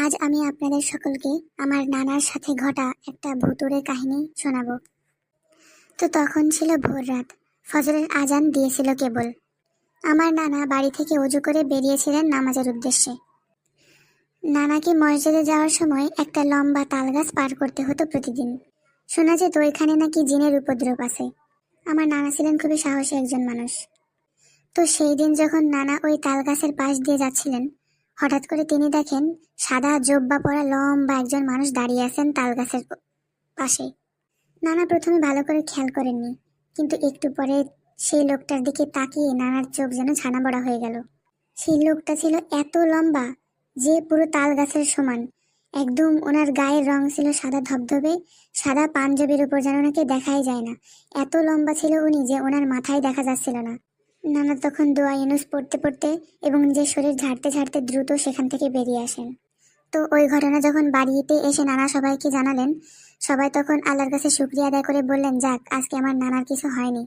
আজ আমি আপনাদের সকলকে আমার নানার সাথে ঘটা একটা ভুতুড়ে কাহিনী শোনাবো। তো তখন ছিল ভোর রাত, ফজরের আজান দিয়েছিল কেবল। আমার নানা বাড়ি থেকে অজু করে বেরিয়েছিলেন নামাজের উদ্দেশ্যে। নানাকে মসজিদে যাওয়ার সময় একটা লম্বা তালগাছ পার করতে হতো প্রতিদিন। শোনা যেত ওইখানে নাকি জিনের উপদ্রব আছে। আমার নানা ছিলেন খুবই সাহসী একজন মানুষ। তো সেই দিন যখন নানা ওই তালগাছের পাশ দিয়ে যাচ্ছিলেন, হঠাৎ করে তিনি দেখেন সাদা জোব্বা পরা লম্বা একজন মানুষ দাঁড়িয়ে আছেন তালগাছের পাশে। নানা প্রথমে ভালো করে খেয়াল করেননি, কিন্তু একটু পরে সেই লোকটার দিকে তাকিয়ে নানার চোখ যেন ছানা বড়া হয়ে গেল। সেই লোকটা ছিল এত লম্বা যে পুরো তাল গাছের সমান। একদম ওনার গায়ের রং ছিল সাদা ধবধবে, সাদা পাঞ্জাবির উপর যেন ওনাকে দেখাই যায় না। এত লম্বা ছিল উনি যে ওনার মাথায় দেখা যাচ্ছিল না। নানা তখন দোয়া ইউনুস পড়তে পড়তে এবং নিজের শরীর ঝাড়তে ঝাড়তে দ্রুত সেখান থেকে বেরিয়ে আসেন। তো ওই ঘটনা যখন বাড়িতে এসে নানা সবাইকে জানালেন, সবাই তখন আল্লাহর কাছে শুকরিয়া আদায় করে বললেন, যাক, আজকে আমার নানার কিছু হয়নি।